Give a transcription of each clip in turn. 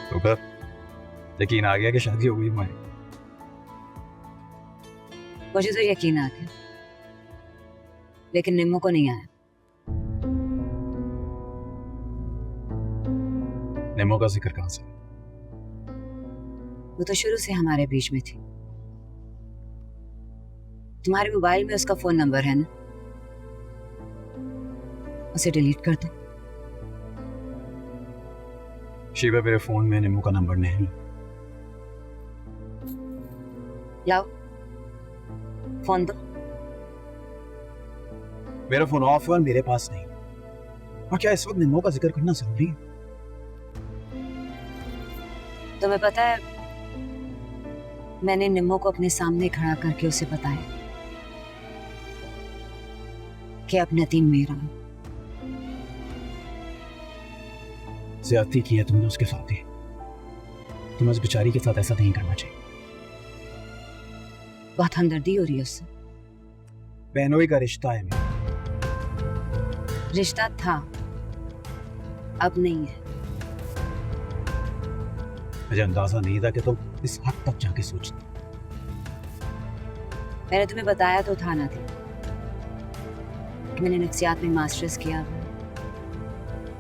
तो फिर यकीन आ गया कि शादी हो गई हमारी? मुझे तो यकीन आ गया, लेकिन निम्मो को नहीं आया। निम्मो का जिक्र कहां से? वो तो शुरू से हमारे बीच में थी। तुम्हारे मोबाइल में उसका फोन नंबर है ना? उसे डिलीट कर दो। शिवा, मेरे फोन में निम्मो का नंबर नहीं। लाओ फोन दो। मेरा फोन ऑफ है और मेरे पास नहीं। और क्या इस वक्त निम्मो का जिक्र करना जरूरी है? तुम्हें पता है, मैंने निम्मो को अपने सामने खड़ा करके उसे बताया कि अब नदीम मेरा है। ज्यादती की है तुमने उसके साथ ही। तुम्हें उस बेचारी के साथ ऐसा नहीं करना चाहिए। बहुत हमदर्दी हो रही है उससे। बहनोई का रिश्ता है मेरा। रिश्ता था, अब नहीं है। मुझे अंदाजा नहीं था कि तुम इस हद तक जाके सोचती। मैंने तुम्हें बताया तो था ना थी कि मैंने नफ्सियात में मास्टर्स किया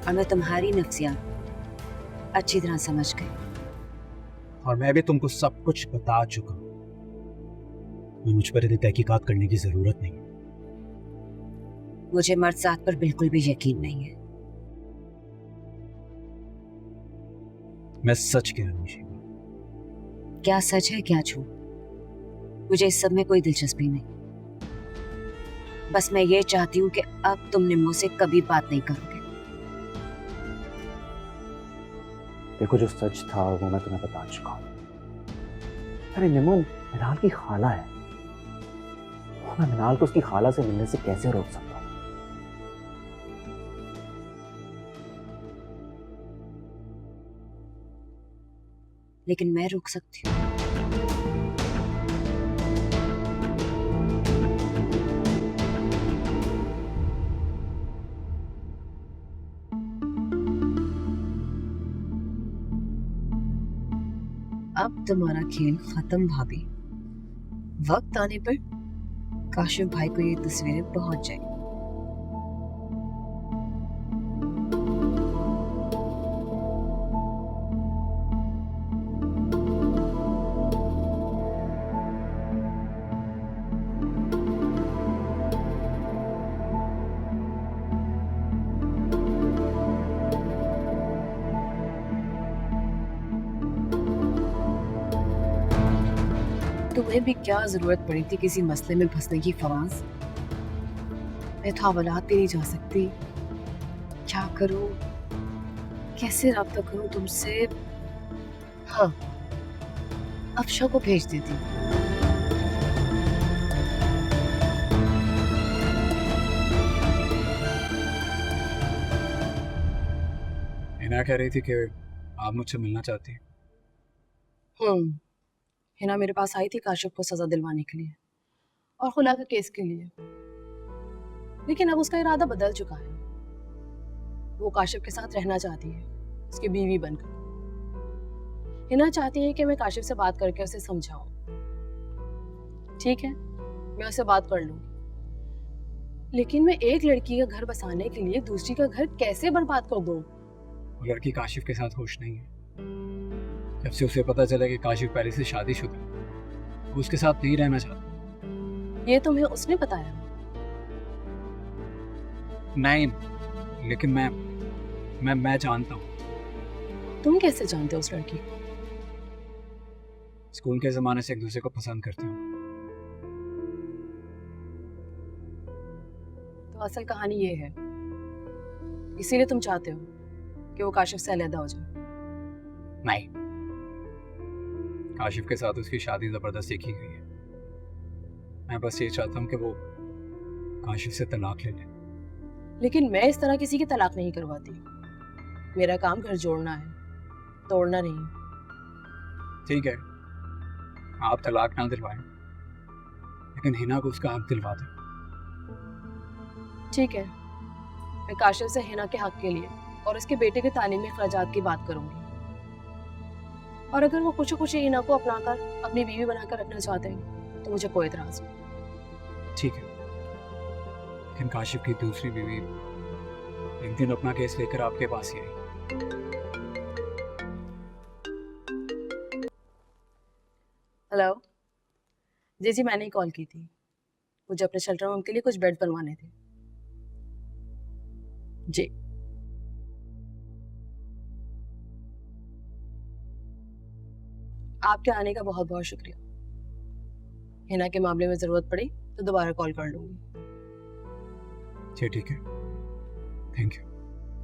और मैं तुम्हारी नफ्सियात अच्छी तरह समझ गई। और मैं भी तुमको सब कुछ बता चुका हूं। मुझ पर इतनी तहकीकात करने की जरूरत नहीं है। मुझे मर्द साथ पर बिल्कुल भी यकीन नहीं है। मैं सच कह रहा हूं शिवा। क्या सच है क्या झूठ, मुझे इस सब में कोई दिलचस्पी नहीं। बस मैं ये चाहती हूँ कि अब तुम निम्मो से कभी बात नहीं करोगे। देखो, जो सच था वो मैं तुम्हें बता चुका हूं। अरे निम्मो मिनाल की खाला है। मैं मिनाल को उसकी खाला से मिलने से कैसे रोक सकता हूं? लेकिन मैं रोक सकती हूँ। अब तुम्हारा खेल खत्म भाभी। वक्त आने पर काशिफ भाई को ये तस्वीरें पहुंच जाएंगी। तुम्हें भी क्या जरूरत पड़ी थी किसी मसले में फंसने की फवाज? मैं तो हवालात भी नहीं जा सकती। क्या करूं, कैसे राब्ता करूं तुमसे? हाँ, अफशा को भेज देती हूँ। हिना कह रही थी कि आप मुझसे मिलना चाहती हैं। हिना मेरे पास आई थी काशिफ को सजा दिलवाने के लिए और खुला के केस के लिए, लेकिन अब उसका इरादा बदल चुका है। वो काशिफ के साथ रहना चाहती है, उसकी बीवी बनकर। हिना चाहती है कि मैं काशिफ से बात करके उसे समझाऊं। ठीक है, मैं उससे बात कर लूंगी, लेकिन मैं एक लड़की का घर बसाने के लिए दूसरी का घर कैसे बर्बाद कर दूं? वो लड़की काशिफ के साथ होश नहीं है। जब से उसे पता चला कि काशिफ पहले से शादीशुदा है, वो उसके साथ नहीं रहना चाहता। ये तुम्हें उसने बताया? नहीं, लेकिन मैं जानता हूँ। तुम कैसे जानते हो उस लड़की को? स्कूल के जमाने से एक दूसरे को पसंद करते हो। तो असल कहानी ये है, इसीलिए तुम चाहते हो कि वो काशिफ से अलहदा हो जाए। नहीं, काशिफ के साथ उसकी शादी जबरदस्ती की गई है। मैं बस ये चाहता हूँ कि वो काशिफ से तलाक ले ले। लेकिन मैं इस तरह किसी की तलाक नहीं करवाती। मेरा काम घर जोड़ना है, तोड़ना नहीं। ठीक है, आप तलाक ना दिलवाएं, लेकिन हिना को उसका हक दिलवा दें। ठीक है, मैं काशिफ से हिना के हक के लिए और उसके बेटे के तालीमी अखराजात की बात करूंगी। और अगर वो कुछ कुछ हिना को अपनाकर अपनी बीवी बनाकर रखना चाहते हैं तो मुझे कोई एतराज नहीं। ठीक है, लेकिन काशिफ की दूसरी बीवी एक दिन अपना केस लेकर आपके पास ही आई। हेलो जी, मैंने ही कॉल की थी। मुझे अपने शेल्टर होम के लिए कुछ बेड बनवाने थे। जी, आपके आने का बहुत बहुत शुक्रिया। हिना के मामले में जरूरत पड़ी तो दोबारा कॉल कर लूंगी। जी ठीक है, थैंक यू।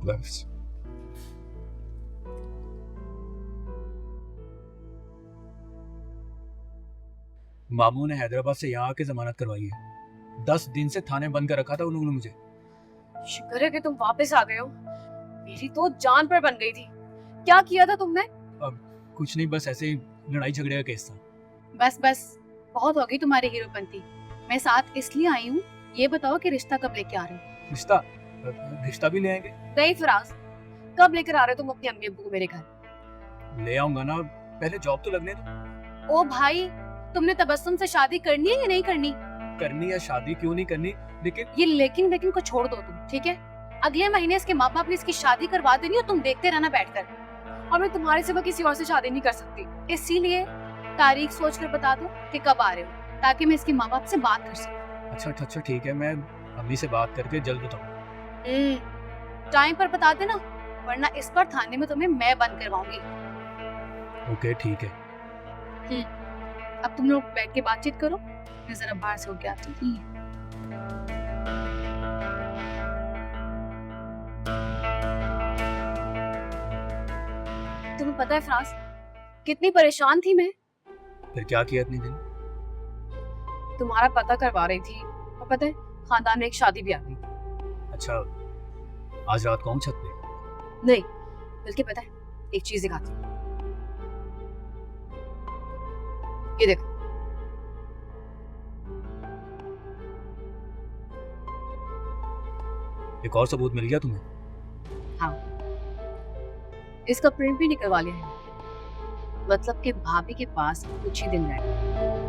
बस मामू ने हैदराबाद से यहाँ आके जमानत करवाई है। 10 दिन से थाने बंद कर रखा था उन्होंने मुझे। शुक्र है कि तुम वापस आ गए हो। मेरी तो जान पर बन गई थी। क्या किया था तुमने? कुछ नहीं, बस ऐसे ही लड़ाई झगड़े का केस था। बस बस बहुत हो गई तुम्हारी हीरोपंती। मैं साथ इसलिए आई हूँ, ये बताओ कि रिश्ता कब लेके आ रहे हो? रिश्ता भी ले आएंगे? नहीं फिराज, कब लेकर आ रहे हो तुम अपने अम्मी अब्बू को मेरे घर? ले आऊंगा ना, पहले जॉब तो लगने दो। ओ भाई, तुमने तबस्सुम से शादी करनी है या नहीं करनी? करनी है शादी, क्यों नहीं करनी, लेकिन ये लेकिन को छोड़ दो तुम, ठीक है? अगले महीने इसके माँ बाप ने इसकी शादी करवा देनी और तुम देखते रहना बैठकर। और मैं तुम्हारे सिवा किसी और से शादी नहीं कर सकती। इसीलिए तारीख सोच कर बता दो कि कब आ रहे हो, ताकि मैं इसके माँ बाप से बात कर सकूं। अच्छा ठीक है, मैं अम्मी से बात करके जल्द बताऊंगा। टाइम पर बता देना, वरना इस बार थाने में तुम्हें मैं बंद करवाऊंगी। ओके ठीक है। अब तुम लोग बैठ के बातचीत करो, मैं जरा बाहर से होके आती हूँ। तुम्हें पता है फ्रांस, कितनी परेशान थी मैं। फिर क्या किया इतने दिन? तुम्हारा पता करवा रही थी और पता है खानदान में एक शादी भी आ गई। अच्छा, आज रात को आऊं छत पे? नहीं, बल्कि पता है एक चीज दिखाती हूँ। ये देखो, एक और सबूत मिल गया तुम्हें? हाँ, इसका प्रिंट भी निकलवा लिया है। मतलब कि भाभी के पास कुछ ही दिन रह गए।